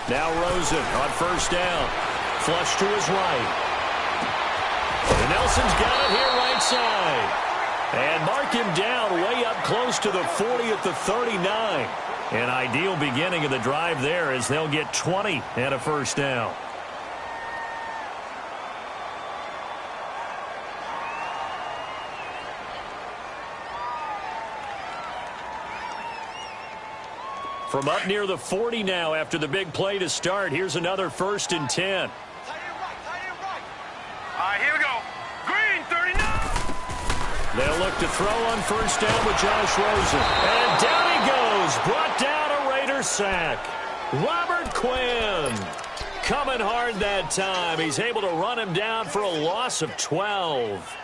Now Rosen on first down. Flush to his right. And Nelson's got it here right side. And mark him down way up close to the 40 at the 39. An ideal beginning of the drive there as they'll get 20 and a first down. From up near the 40 now after the big play to start, here's another 1st and 10. Here we go. Green, 39. They'll look to throw on first down with Josh Rosen. And down he goes. Brought down a Raider sack. Robert Quinn coming hard that time. He's able to run him down for a loss of 12.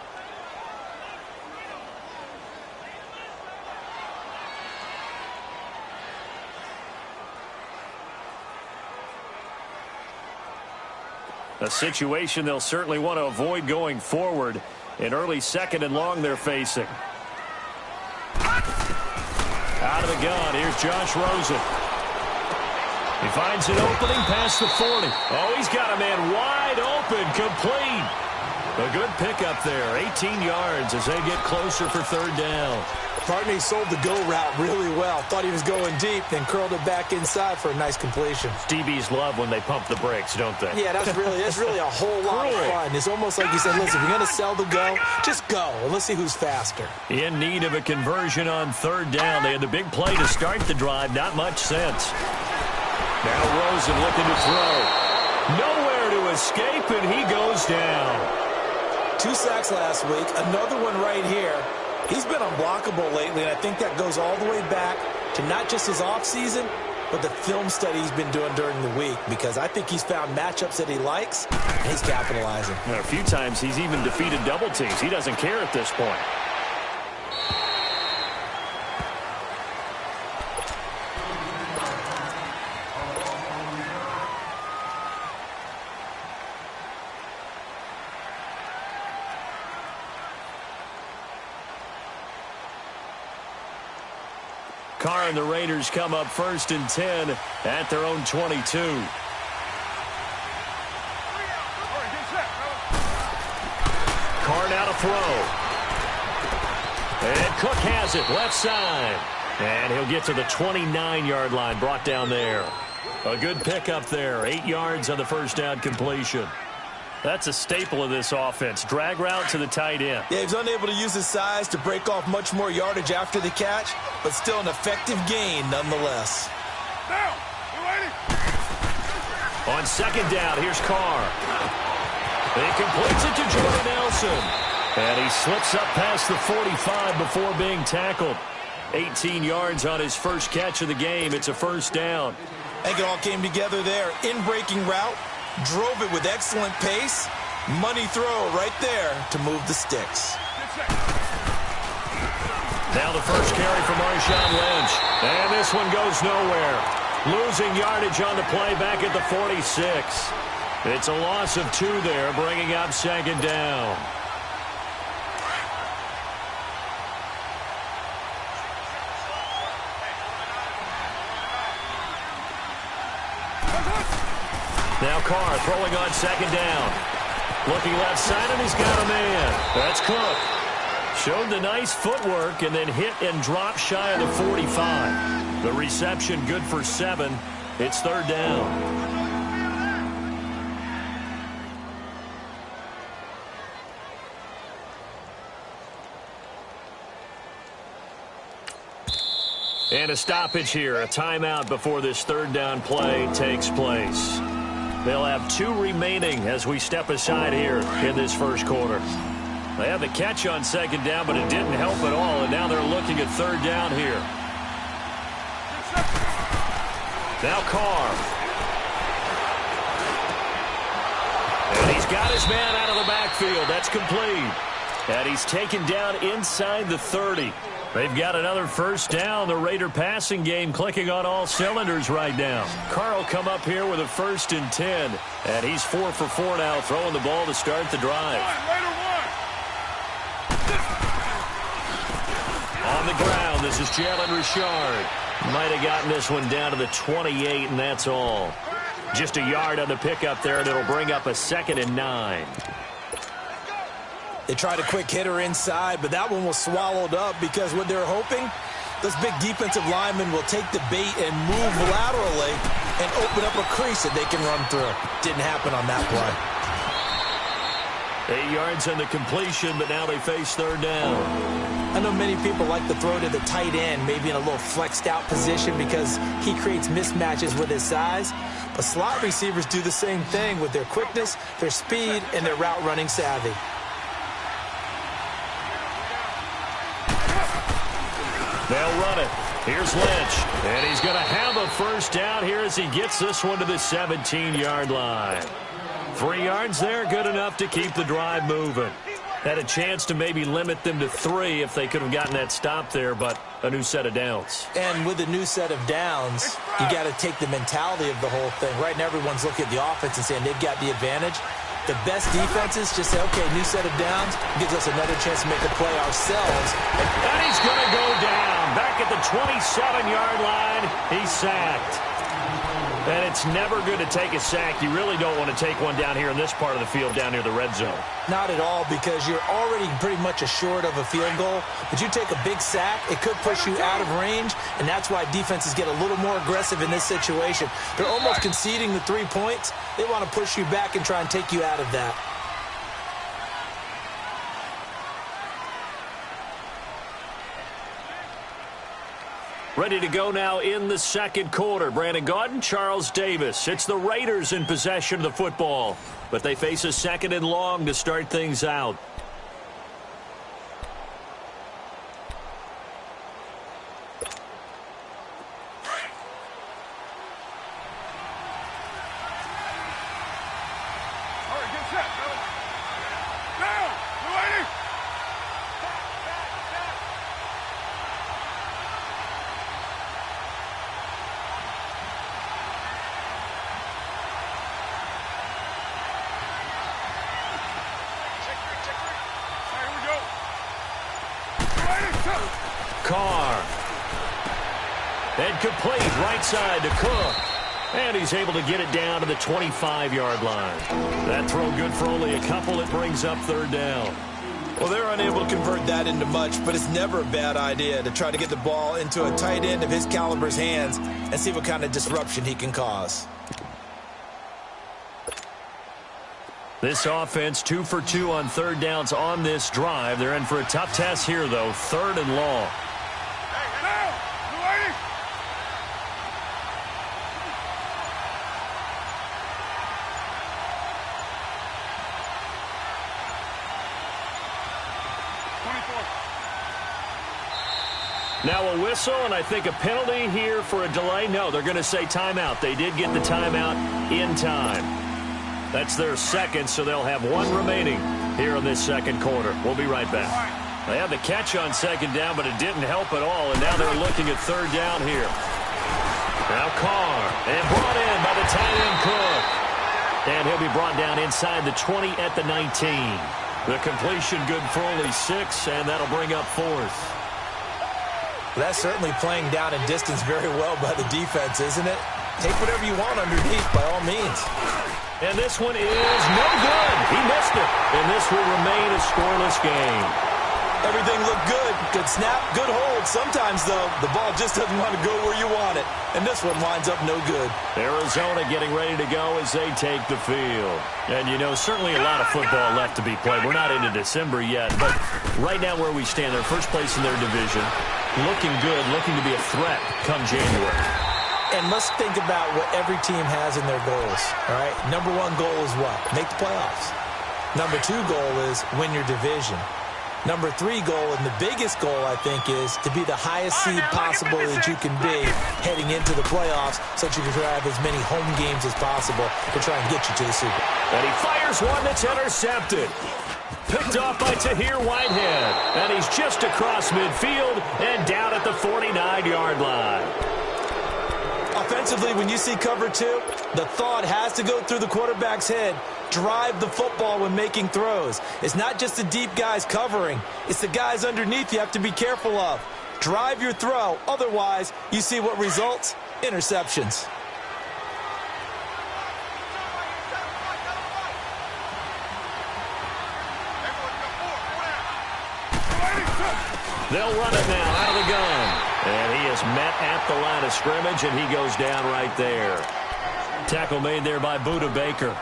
A situation they'll certainly want to avoid going forward. An early 2nd and long they're facing. Out of the gun, here's Josh Rosen. He finds an opening past the 40. Oh, he's got a man wide open, complete. A good pickup there, 18 yards as they get closer for 3rd down. Partner, he sold the go route really well. Thought he was going deep, then curled it back inside for a nice completion. DBs love when they pump the brakes, don't they? Yeah, that's really a whole lot of fun. It's almost like you said, listen, if you're going to sell the go, just go, and let's see who's faster. In need of a conversion on 3rd down. They had the big play to start the drive. Not much sense. Now Rosen looking to throw. Nowhere to escape, and he goes down. 2 sacks last week, another one right here. He's been unblockable lately, and I think that goes all the way back to not just his offseason, but the film study he's been doing during the week, because I think he's found matchups that he likes, and he's capitalizing. A few times he's even defeated double teams. He doesn't care at this point. Carr and the Raiders come up 1st and 10 at their own 22. Carr now to throw. And Cook has it left side. And he'll get to the 29-yard line, brought down there. A good pickup there, 8 yards on the first down completion. That's a staple of this offense. Drag route to the tight end. Yeah, he's unable to use his size to break off much more yardage after the catch, but still an effective gain nonetheless. Down. You ready? On 2nd down, here's Carr. He completes it to Jordan Nelson. And he slips up past the 45 before being tackled. 18 yards on his first catch of the game. It's a 1st down. I think it all came together there. In-breaking route. Drove it with excellent pace. Money throw right there to move the sticks. Now the first carry for Marshawn Lynch. And this one goes nowhere. Losing yardage on the play back at the 46. It's a loss of 2 there, bringing up 2nd down. Now Carr throwing on 2nd down. Looking left side, and he's got a man. That's Cook. Showed the nice footwork and then hit and dropped shy of the 45. The reception good for 7. It's 3rd down. And a stoppage here, a timeout before this 3rd down play takes place. They'll have 2 remaining as we step aside here in this first quarter. They had the catch on 2nd down, but it didn't help at all, and now they're looking at 3rd down here. Now Carr. And he's got his man out of the backfield. That's complete. And he's taken down inside the 30. They've got another 1st down. The Raider passing game clicking on all cylinders right now. Carr will come up here with a 1st and 10. And he's 4 for 4 now, throwing the ball to start the drive. On the ground, this is Jalen Richard. Might have gotten this one down to the 28, and that's all. Just a yard on the pickup there, and it'll bring up a 2nd and 9. They tried a quick hitter inside, but that one was swallowed up because what they're hoping, those big defensive linemen will take the bait and move laterally and open up a crease that they can run through. Didn't happen on that play. 8 yards on the completion, but now they face 3rd down. I know many people like to throw to the tight end, maybe in a little flexed out position because he creates mismatches with his size. But slot receivers do the same thing with their quickness, their speed, and their route running savvy. They'll run it. Here's Lynch. And he's going to have a 1st down here as he gets this one to the 17-yard line. 3 yards there, good enough to keep the drive moving. Had a chance to maybe limit them to 3 if they could have gotten that stop there, but a new set of downs. And with a new set of downs, you got to take the mentality of the whole thing. Right now, everyone's looking at the offense and saying they've got the advantage. The best defenses just say, okay, new set of downs, gives us another chance to make a play ourselves. And he's going to go down. Back at the 27-yard line, he's sacked. And it's never good to take a sack. You really don't want to take one down here in this part of the field, down near the red zone. Not at all, because you're already pretty much assured of a field goal. But you take a big sack, it could push you out of range, and that's why defenses get a little more aggressive in this situation. They're almost conceding the 3 points. They want to push you back and try and take you out of that. Ready to go now in the 2nd quarter. Brandon Gaudin, Charles Davis. It's the Raiders in possession of the football, but they face a 2nd and long to start things out. Carr. And complete right side to Cook. And he's able to get it down to the 25-yard line. That throw good for only a couple. It brings up 3rd down. Well, they're unable to convert that into much, but it's never a bad idea to try to get the ball into a tight end of his caliber's hands and see what kind of disruption he can cause. This offense 2 for 2 on 3rd downs on this drive. They're in for a tough test here, though. 3rd and long. Now a whistle, and I think a penalty here for a delay. No, they're going to say timeout. They did get the timeout in time. That's their 2nd, so they'll have 1 remaining here in this 2nd quarter. We'll be right back. They had the catch on 2nd down, but it didn't help at all, and now they're looking at 3rd down here. Now Carr, and brought in by the tight end Cook. And he'll be brought down inside the 20 at the 19. The completion good for only 6, and that'll bring up 4th. That's certainly playing down in distance very well by the defense, isn't it? Take whatever you want underneath, by all means. And this one is no good. He missed it. And this will remain a scoreless game. Everything looked good. Good snap, good hold. Sometimes, though, the ball just doesn't want to go where you want it. And this one winds up no good. Arizona getting ready to go as they take the field. And, you know, certainly a lot of football left to be played. We're not into December yet. But right now where we stand, they're first place in their division. Looking good, looking to be a threat come January. And let's think about what every team has in their goals, all right? Number 1 goal is what? Make the playoffs. Number 2 goal is win your division. Number 3 goal, and the biggest goal, I think, is to be the highest seed possible that you can be heading into the playoffs so that you can have as many home games as possible to try and get you to the Super Bowl. And he fires one that's intercepted. Picked off by Tahir Whitehead. And he's just across midfield and down at the 49-yard line. Offensively, when you see cover 2, the thought has to go through the quarterback's head. Drive the football when making throws. It's not just the deep guys covering. It's the guys underneath you have to be careful of. Drive your throw. Otherwise, you see what results? Interceptions. They'll run it now out of the gun. And he is met at the line of scrimmage, and he goes down right there. Tackle made there by Buda Baker.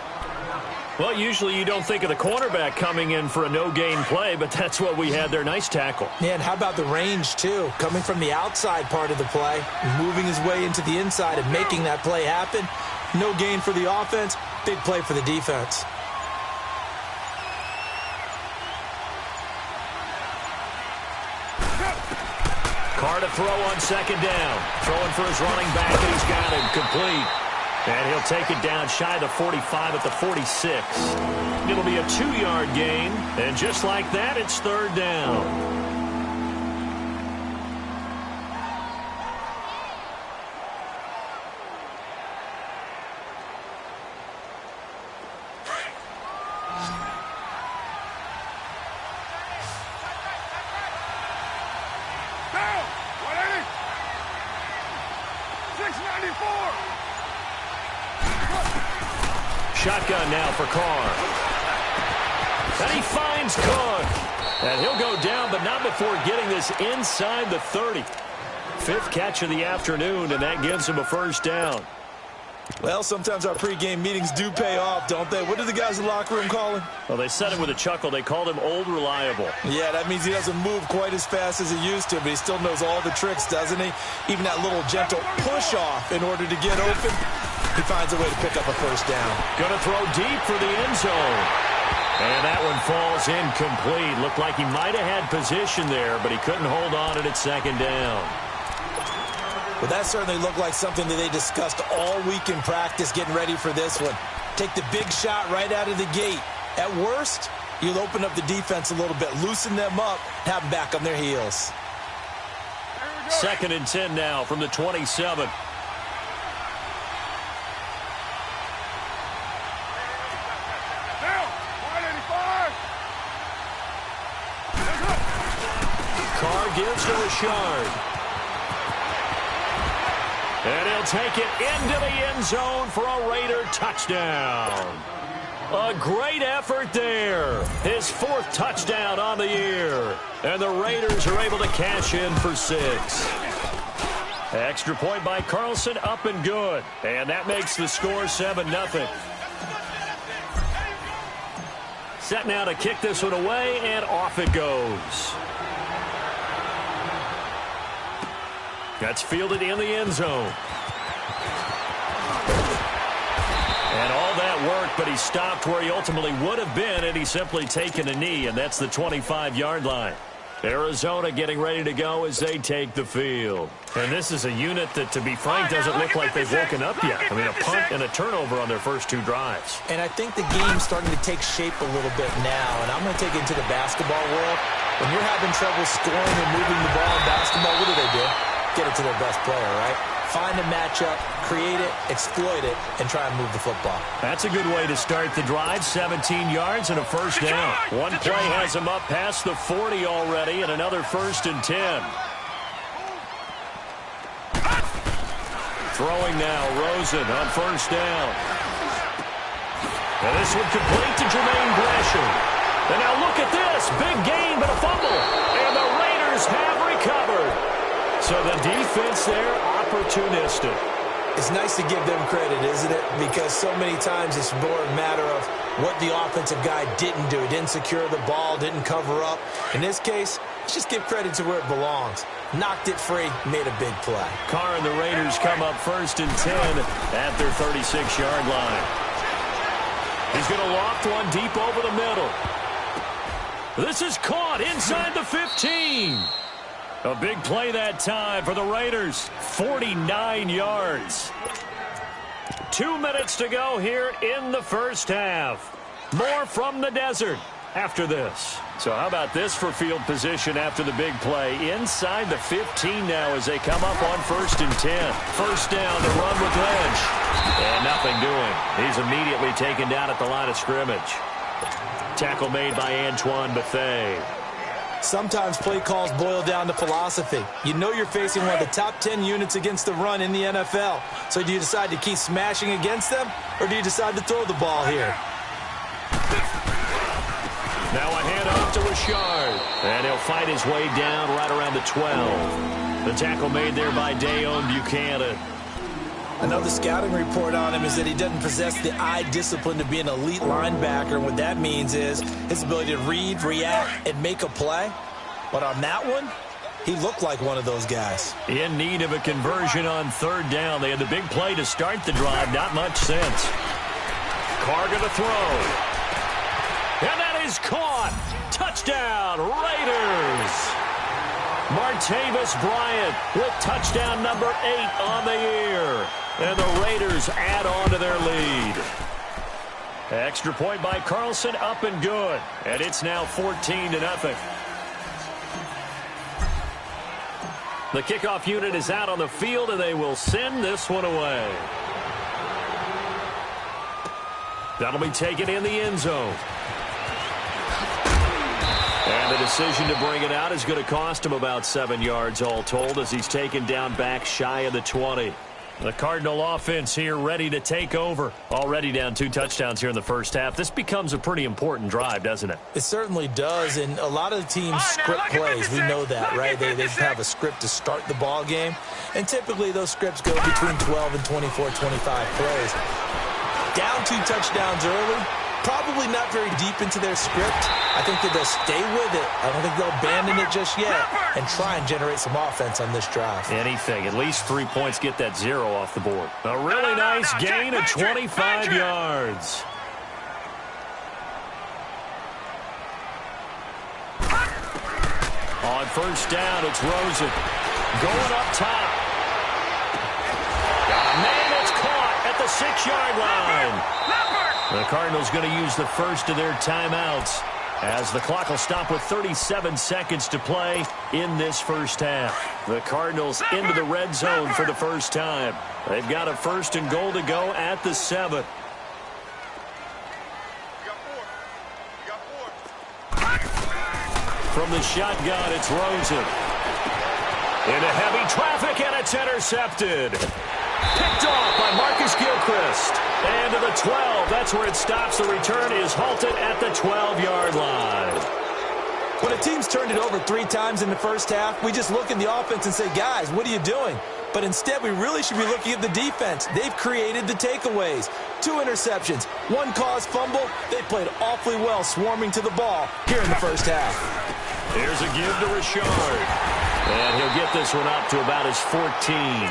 Well, usually you don't think of the cornerback coming in for a no-gain play, but that's what we had there. Nice tackle. Yeah, and how about the range, too? Coming from the outside part of the play, moving his way into the inside and making that play happen. No gain for the offense, big play for the defense. Carr to throw on second down. Throwing for his running back, and he's got him complete. And he'll take it down shy of the 45 at the 46. It'll be a 2-yard gain. And just like that, it's third down. Down. 180. 694. Shotgun now for Carr. And he finds Cook. And he'll go down, but not before getting this inside the 30. 5th catch of the afternoon, and that gives him a first down. Well, sometimes our pregame meetings do pay off, don't they? What do the guys in the locker room call him? Well, they said it with a chuckle. They called him Old Reliable. Yeah, that means he doesn't move quite as fast as he used to, but he still knows all the tricks, doesn't he? Even that little gentle push-off in order to get open. He finds a way to pick up a first down. Going to throw deep for the end zone. And that one falls incomplete. Looked like he might have had position there, but he couldn't hold on at second down. Well, that certainly looked like something that they discussed all week in practice getting ready for this one. Take the big shot right out of the gate. At worst, you'll open up the defense a little bit, loosen them up, have them back on their heels. 2nd and 10 now from the 27. Carr gives to Richard. And he'll take it into the end zone for a Raider touchdown. A great effort there. His 4th touchdown on the year. And the Raiders are able to cash in for 6. Extra point by Carlson, up and good. And that makes the score 7-0. Set now to kick this one away, and off it goes. That's fielded in the end zone. And all that work, but he stopped where he ultimately would have been, and he's simply taken a knee, and that's the 25-yard line. Arizona getting ready to go as they take the field. And this is a unit that, to be frank, doesn't look like they've woken up yet. I mean, a punt and a turnover on their first 2 drives. And I think the game's starting to take shape a little bit now, and I'm going to take it into the basketball world. When you're having trouble scoring and moving the ball in basketball, what do? Get it to their best player, right? Find a matchup, create it, exploit it, and try and move the football. That's a good way to start the drive. 17 yards and a first down. One play has him up past the 40 already, and another 1st and 10. Throwing now, Rosen on first down. And this one complete to Jermaine Gresham. And now look at this. Big gain, but a fumble. And the Raiders have recovered. So the defense there, opportunistic. It's nice to give them credit, isn't it? Because so many times it's more a matter of what the offensive guy didn't do. He didn't secure the ball, didn't cover up. In this case, let's just give credit to where it belongs. Knocked it free, made a big play. Carr and the Raiders come up 1st and 10 at their 36-yard line. He's going to loft one deep over the middle. This is caught inside the 15. A big play that time for the Raiders. 49 yards. 2 minutes to go here in the first half. More from the desert after this. So how about this for field position after the big play? Inside the 15 now as they come up on 1st and 10. First down to run with Lynch. And nothing doing. He's immediately taken down at the line of scrimmage. Tackle made by Antoine Bethea. Sometimes play calls boil down to philosophy. You know you're facing one of the top 10 units against the run in the NFL. So do you decide to keep smashing against them, or do you decide to throw the ball here? Now a handoff to Richard. And he'll fight his way down right around the 12. The tackle made there by Dayon Buchanan. Another scouting report on him is that he doesn't possess the eye discipline to be an elite linebacker. And what that means is his ability to read, react, and make a play. But on that one, he looked like one of those guys. In need of a conversion on third down. They had the big play to start the drive. Not much sense. Carr going to throw. And that is caught. Touchdown, Raiders. Martavis Bryant with touchdown number 8 on the year. And the Raiders add on to their lead. Extra point by Carlson, up and good. And it's now 14-0. The kickoff unit is out on the field, and they will send this one away. That'll be taken in the end zone. And the decision to bring it out is going to cost him about 7 yards all told as he's taken down back shy of the 20. The Cardinal offense here ready to take over. Already down 2 touchdowns here in the first half. This becomes a pretty important drive, doesn't it? It certainly does, and a lot of the teams script plays. We know that, right? They have a script to start the ball game, and typically those scripts go between 12 and 24, 25 plays. Down 2 touchdowns early, probably not very deep into their script. I think that they'll stay with it. I don't think they'll abandon it just yet and try and generate some offense on this drive. Anything. At least 3 points get that 0 off the board. A really nice gain of 25 yards. On first down, it's Rosen. Going up top. Man, it's caught at the 6-yard line. The Cardinals going to use the first of their timeouts as the clock will stop with 37 seconds to play in this first half. The Cardinals into the red zone for the first time. They've got a 1st and goal to go at the 7. From the shotgun, it's Rosen. Into heavy traffic, and it's intercepted. Picked off by Marcus Gilchrist. And to the 12. That's where it stops. The return is halted at the 12-yard line. When a team's turned it over 3 times in the first half, we just look at the offense and say, guys, what are you doing? But instead, we really should be looking at the defense. They've created the takeaways. 2 interceptions, 1 caused fumble. They played awfully well swarming to the ball here in the first half. Here's a give to Richard. And he'll get this one up to about his 14.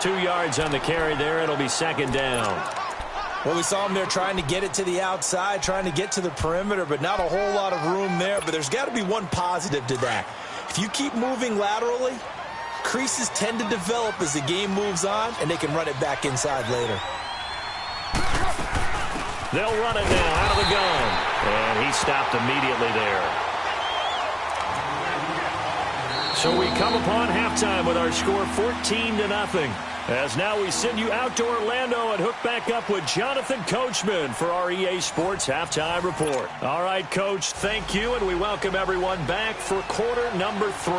2 yards on the carry there. It'll be 2nd down. Well, we saw him there trying to get it to the outside, trying to get to the perimeter, but not a whole lot of room there. But there's got to be one positive to that. If you keep moving laterally, creases tend to develop as the game moves on, and they can run it back inside later. They'll run it now out of the gun. And he stopped immediately there. So we come upon halftime with our score 14-0. As now we send you out to Orlando and hook back up with Jonathan Coachman for our EA Sports Halftime Report. All right, Coach, thank you, and we welcome everyone back for quarter number 3.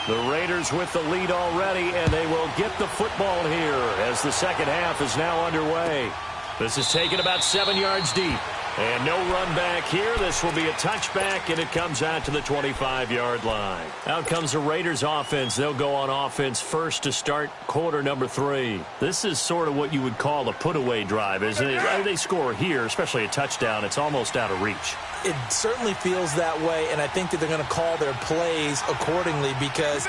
The Raiders with the lead already, and they will get the football here as the second half is now underway. This is taken about 7 yards deep. And no run back here. This will be a touchback, and it comes out to the 25-yard line. Out comes the Raiders offense. They'll go on offense first to start quarter number 3. This is sort of what you would call a put-away drive, isn't it? They score here, especially a touchdown. It's almost out of reach. It certainly feels that way, and I think that they're going to call their plays accordingly because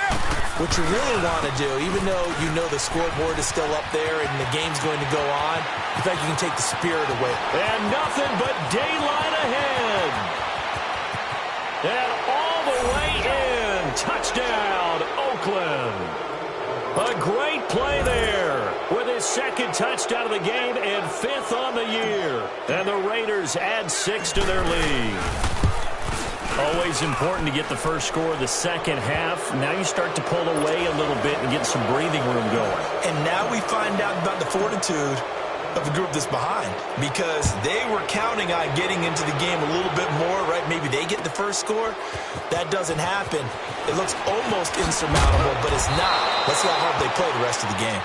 what you really want to do, even though you know the scoreboard is still up there and the game's going to go on, in fact, you can take the spirit away. And nothing but daylight ahead. And all the way in. Touchdown, Oakland. A great play there with his 2nd touchdown of the game and 5th on the year. And the Raiders add 6 to their lead. Always important to get the first score of the second half. Now you start to pull away a little bit and get some breathing room going. And now we find out about the fortitude of the group that's behind because they were counting on getting into the game a little bit more, right? Maybe they get the first score. That doesn't happen. It looks almost insurmountable, but it's not. Let's see how hard they play the rest of the game.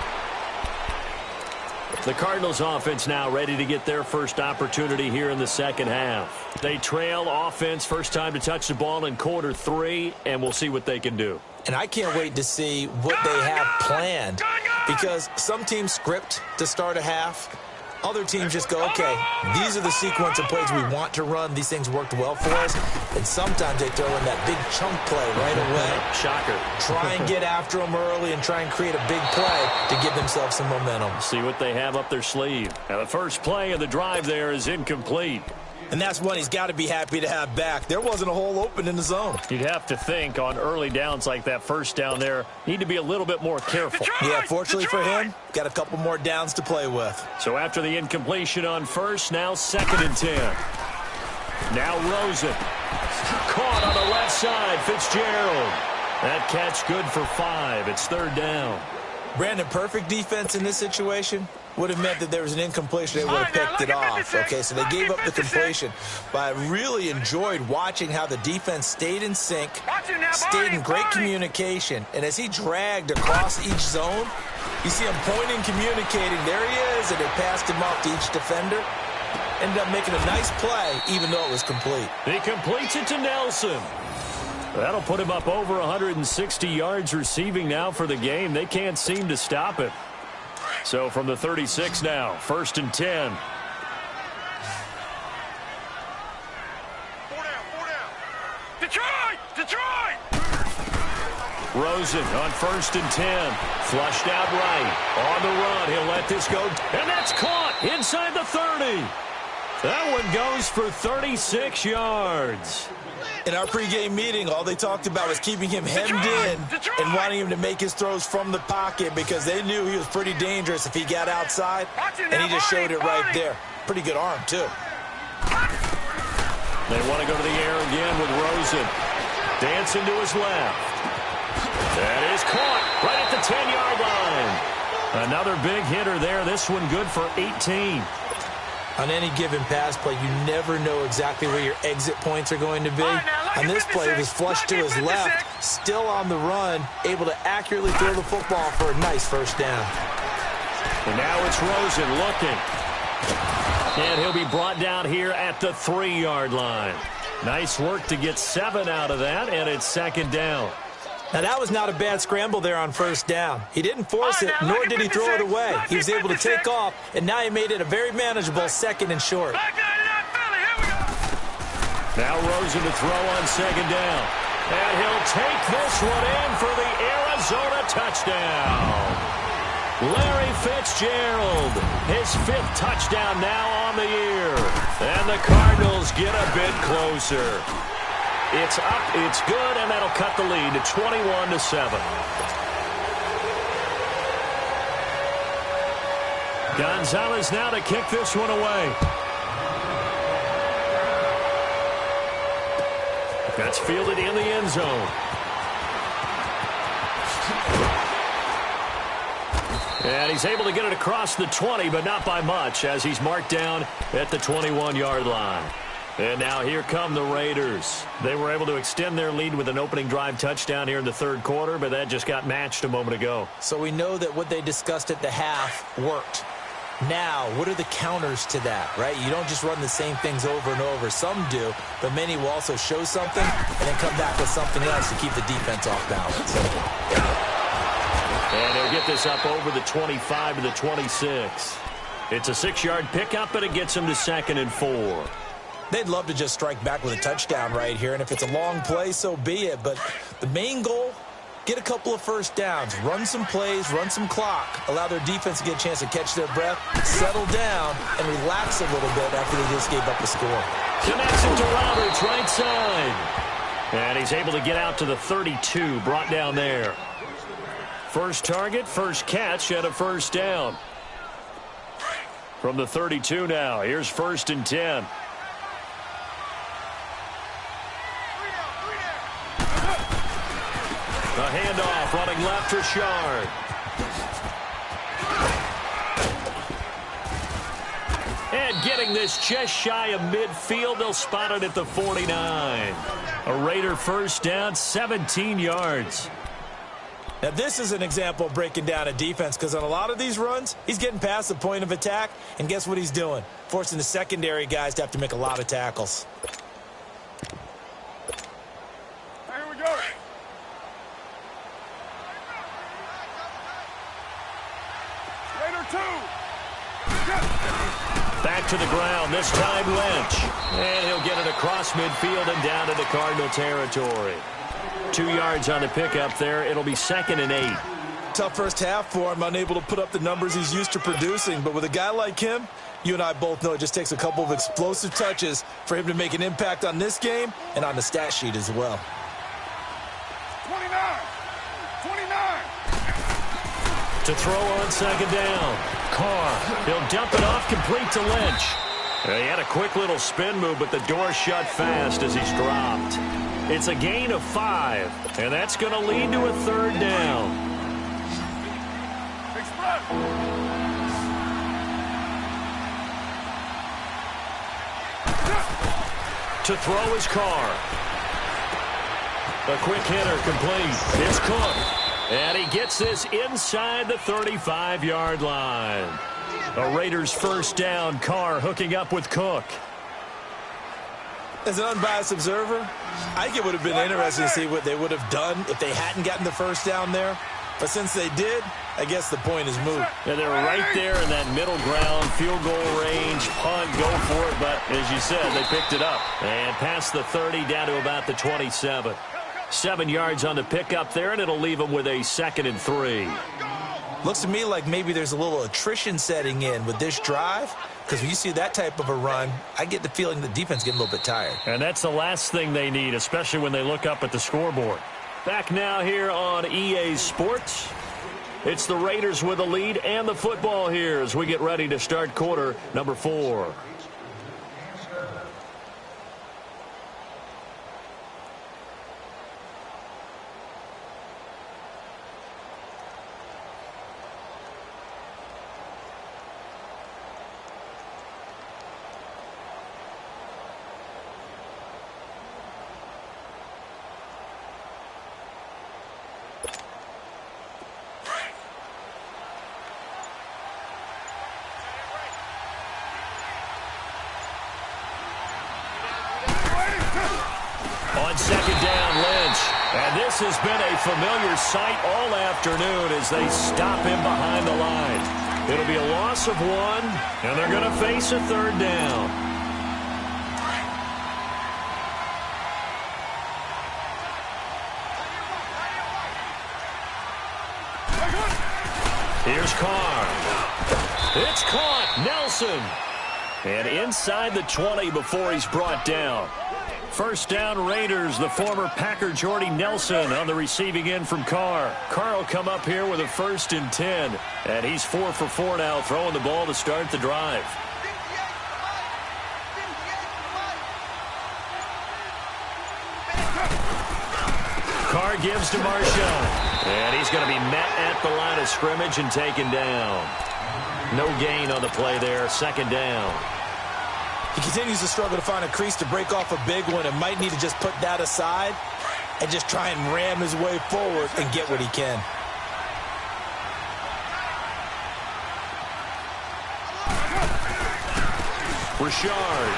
The Cardinals offense now ready to get their first opportunity here in the second half. They trail offense, first time to touch the ball in quarter 3, and we'll see what they can do. And I can't wait to see what they have planned, because some teams script to start a half. Other teams just go, okay, these are the sequence of plays we want to run. These things worked well for us. And sometimes they throw in that big chunk play right away. Shocker. Try and get after them early and try and create a big play to give themselves some momentum. See what they have up their sleeve. Now the first play of the drive there is incomplete. And that's one he's got to be happy to have back. There wasn't a hole open in the zone. You'd have to think on early downs like that first down there, need to be a little bit more careful. Yeah, fortunately for him, got a couple more downs to play with. So after the incompletion on first, now 2nd and 10. Now Rosen. Caught on the left side, Fitzgerald. That catch good for 5. It's 3rd down. Brandon, perfect defense in this situation would have meant that there was an incompletion. They would have picked it off. Okay, so they gave up the completion. But I really enjoyed watching how the defense stayed in sync, stayed in great communication. And as he dragged across each zone, you see him pointing, communicating. There he is, and they passed him off to each defender. Ended up making a nice play, even though it was complete. He completes it to Nelson. That'll put him up over 160 yards receiving now for the game. They can't seem to stop it. So from the 36 now, 1st and 10. 4 down. Detroit! Rosen on 1st and 10. Flushed out right. On the run. He'll let this go. And that's caught inside the 30. That one goes for 36 yards. In our pregame meeting, all they talked about was keeping him hemmed in and wanting him to make his throws from the pocket because they knew he was pretty dangerous if he got outside, and he just showed it right there. Pretty good arm, too. They want to go to the air again with Rosen. Dancing to his left. That is caught right at the 10-yard line. Another big hitter there. This one good for 18. On any given pass play, you never know exactly where your exit points are going to be. On this play, it was flushed to his left, still on the run, able to accurately throw the football for a nice first down. And now it's Rosen looking. And he'll be brought down here at the 3-yard line. Nice work to get 7 out of that, and it's 2nd down. Now, that was not a bad scramble there on first down. He didn't force it, nor did he throw it away. He was able to take off, and now he made it a very manageable 2nd and short. Now Rosen to throw on 2nd down. And he'll take this one in for the Arizona touchdown. Larry Fitzgerald, his 5th touchdown now on the year. And the Cardinals get a bit closer. It's up, it's good, and that'll cut the lead to 21-7. Gonzalez now to kick this one away. That's fielded in the end zone. And he's able to get it across the 20, but not by much, as he's marked down at the 21-yard line. And now here come the Raiders. They were able to extend their lead with an opening drive touchdown here in the 3rd quarter, but that just got matched a moment ago. So we know that what they discussed at the half worked. Now, what are the counters to that, right? You don't just run the same things over and over. Some do, but many will also show something and then come back with something else to keep the defense off balance. And he'll get this up over the 25 to the 26. It's a 6-yard pickup, but it gets him to 2nd and 4. They'd love to just strike back with a touchdown right here, and if it's a long play, so be it. But the main goal, get a couple of first downs, run some plays, run some clock, allow their defense to get a chance to catch their breath, settle down, and relax a little bit after they just gave up a score. Connects it to Roberts, right side. And he's able to get out to the 32, brought down there. First target, first catch, and a first down. From the 32 now, here's 1st and 10. A handoff running left to Shard. And getting this just shy of midfield. They'll spot it at the 49. A Raider first down, 17 yards. Now, this is an example of breaking down a defense because on a lot of these runs, he's getting past the point of attack, and guess what he's doing? Forcing the secondary guys to have to make a lot of tackles. Here we go. Raider 2. Back to the ground, this time Lynch. And he'll get it across midfield and down into Cardinal territory. 2 yards on the pickup there. It'll be 2nd and 8. Tough first half for him, unable to put up the numbers he's used to producing. But with a guy like him, you and I both know it just takes a couple of explosive touches for him to make an impact on this game and on the stat sheet as well. 29. To throw on 2nd down. Carr, he'll dump it off complete to Lynch. He had a quick little spin move, but the door shut fast as he's dropped. It's a gain of 5, and that's going to lead to a 3rd down. Express. To throw is Carr. A quick hitter complete. It's Cook. And he gets this inside the 35-yard line. A Raiders 1st down. Carr hooking up with Cook. As an unbiased observer, I think it would have been interesting to see what they would have done if they hadn't gotten the 1st down there. But since they did, I guess the point is moot. And they're right there in that middle ground, field goal range, punt, go for it. But as you said, they picked it up. And past the 30 down to about the 27. 7 yards on the pickup there, and it'll leave them with a 2nd and 3. Looks to me like maybe there's a little attrition setting in with this drive, because when you see that type of a run, I get the feeling the defense getting a little bit tired. And that's the last thing they need, especially when they look up at the scoreboard. Back now here on EA Sports. It's the Raiders with the lead and the football here as we get ready to start quarter number 4. On 2nd down, Lynch. And this has been a familiar sight all afternoon as they stop him behind the line. It'll be a loss of 1, and they're going to face a 3rd down. Here's Carr. It's caught. Nelson. And inside the 20 before he's brought down. 1st down Raiders, the former Packer Jordy Nelson on the receiving end from Carr. Carr will come up here with a 1st and 10. And he's 4 for 4 now, throwing the ball to start the drive. Carr gives to Marshawn. And he's going to be met at the line of scrimmage and taken down. No gain on the play there, 2nd down. He continues to struggle to find a crease to break off a big one and might need to just put that aside and just try and ram his way forward and get what he can. Richard.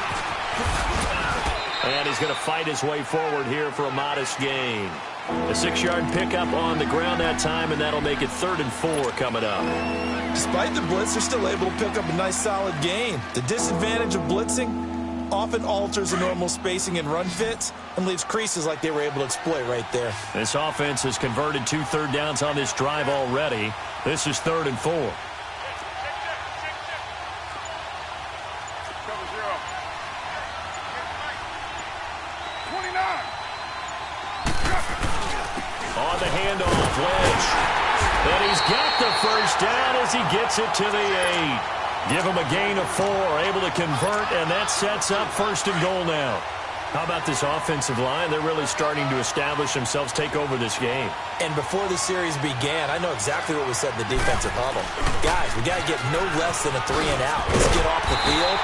And he's going to fight his way forward here for a modest gain. A 6-yard pickup on the ground that time, and that'll make it 3rd and 4 coming up. Despite the blitz, they're still able to pick up a nice solid gain. The disadvantage of blitzing often alters the normal spacing and run fits and leaves creases like they were able to exploit right there. This offense has converted 2 third downs on this drive already. This is 3rd and 4. Cover 0. 29. On the handoff, Lynch. And he's got the 1st down as he gets it to the 8. Give him a gain of 4, able to convert, and that sets up 1st and goal now. How about this offensive line? They're really starting to establish themselves, take over this game. And before the series began, I know exactly what we said in the defensive huddle. Guys, we got to get no less than a 3 and out. Let's get off the field.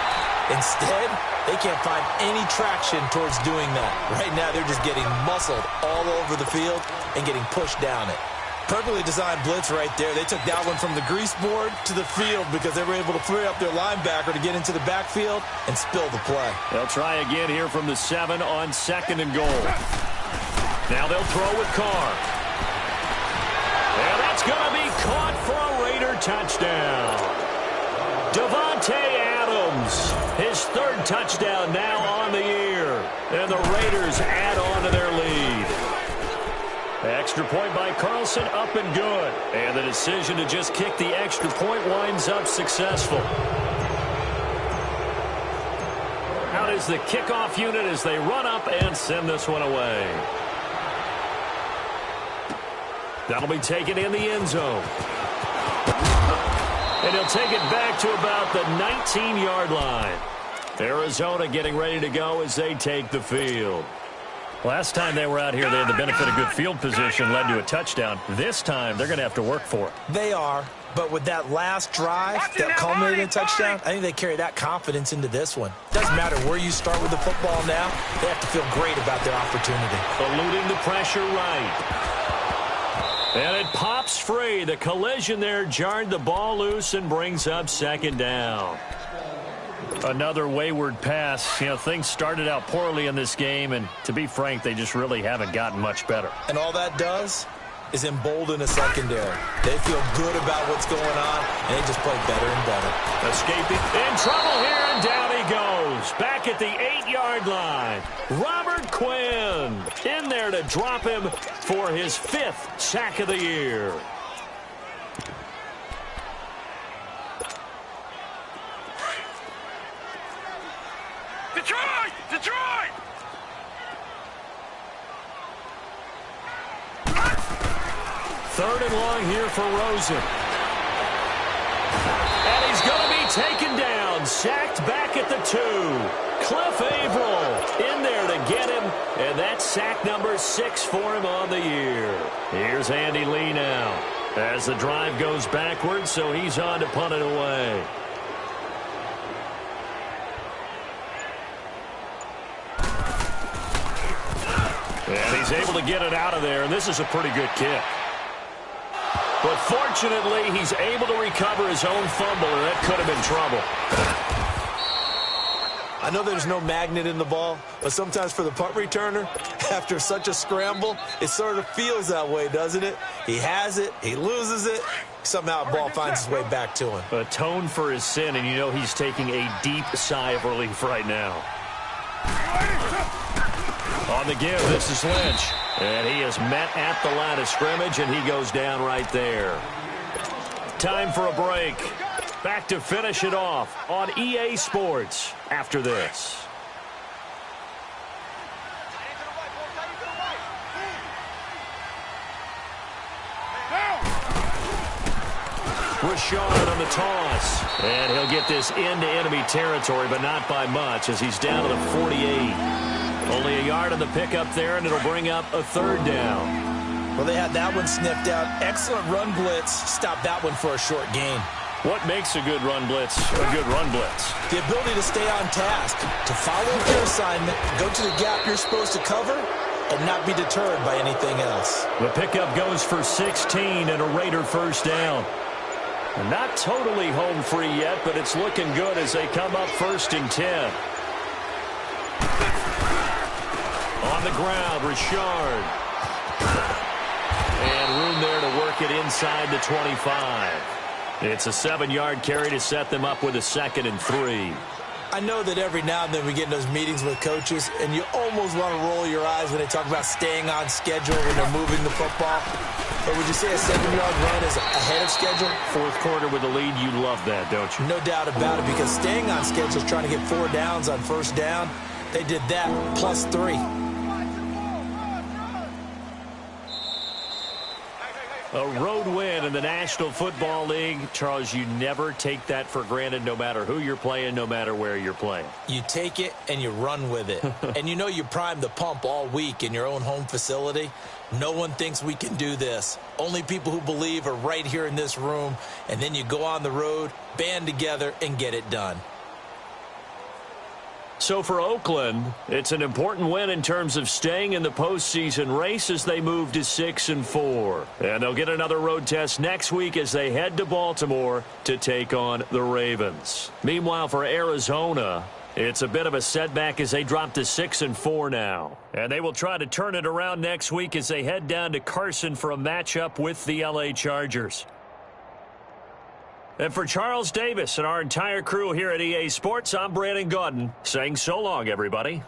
Instead, they can't find any traction towards doing that. Right now, they're just getting muscled all over the field and getting pushed down it. Perfectly designed blitz right there. They took that one from the grease board to the field because they were able to free up their linebacker to get into the backfield and spill the play. They'll try again here from the 7 on 2nd and goal. Now they'll throw with Carr. And that's going to be caught for a Raider touchdown. Devontae Adams, his 3rd touchdown now on the year. And the Raiders add on to their lead. Extra point by Carlson, up and good. And the decision to just kick the extra point winds up successful. Out is the kickoff unit as they run up and send this one away. That'll be taken in the end zone. And he'll take it back to about the 19-yard line. Arizona getting ready to go as they take the field. Last time they were out here, they had the benefit of good field position, led to a touchdown. This time, they're going to have to work for it. They are, but with that last drive that culminated in a touchdown, I think they carry that confidence into this one. Doesn't matter where you start with the football now, they have to feel great about their opportunity. Eluding the pressure right. And it pops free. The collision there jarred the ball loose and brings up 2nd down. Another wayward pass. You know, things started out poorly in this game, and to be frank, they just really haven't gotten much better. And all that does is embolden a secondary. They feel good about what's going on, and they just play better and better. Escaping. In trouble here, and down he goes. Back at the 8-yard line. Robert Quinn in there to drop him for his 5th sack of the year. Detroit! Detroit! 3rd and long here for Rosen. And he's going to be taken down. Sacked back at the 2. Cliff Averill in there to get him. And that's sack number 6 for him on the year. Here's Andy Lee now as the drive goes backwards, so he's on to punt it away. And he's able to get it out of there, and this is a pretty good kick. But fortunately, he's able to recover his own fumble, and that could have been trouble. I know there's no magnet in the ball, but sometimes for the punt returner, after such a scramble, it sort of feels that way, doesn't it? He has it, he loses it, somehow the ball finds its way back to him. Atone for his sin, and you know he's taking a deep sigh of relief right now. On the give, this is Lynch. And he is met at the line of scrimmage, and he goes down right there. Time for a break. Back to finish it off on EA Sports after this. Rashard on the toss. And he'll get this into enemy territory, but not by much as he's down to the 48. Only a yard on the pickup there, and it'll bring up a 3rd down. Well, they had that one sniffed out. Excellent run blitz. Stop that one for a short gain. What makes a good run blitz a good run blitz? The ability to stay on task, to follow your assignment, go to the gap you're supposed to cover, and not be deterred by anything else. The pickup goes for 16 and a Raider 1st down. Not totally home free yet, but it's looking good as they come up 1st and 10. On the ground, Rashard. And room there to work it inside the 25. It's a 7-yard carry to set them up with a 2nd and 3. I know that every now and then we get in those meetings with coaches, and you almost want to roll your eyes when they talk about staying on schedule when they're moving the football. But would you say a 7-yard run is ahead of schedule? 4th quarter with a lead, you love that, don't you? No doubt about it, because staying on schedule is trying to get 4 downs on 1st down. They did that plus 3. A road win in the National Football League. Charles, you never take that for granted no matter who you're playing, no matter where you're playing. You take it and you run with it. And you know you primed the pump all week in your own home facility. No one thinks we can do this. Only people who believe are right here in this room. And then you go on the road, band together, and get it done. So for Oakland, it's an important win in terms of staying in the postseason race as they move to 6-4. And they'll get another road test next week as they head to Baltimore to take on the Ravens. Meanwhile, for Arizona, it's a bit of a setback as they drop to 6-4 now. And they will try to turn it around next week as they head down to Carson for a matchup with the LA Chargers. And for Charles Davis and our entire crew here at EA Sports, I'm Brandon Gaudin saying so long, everybody.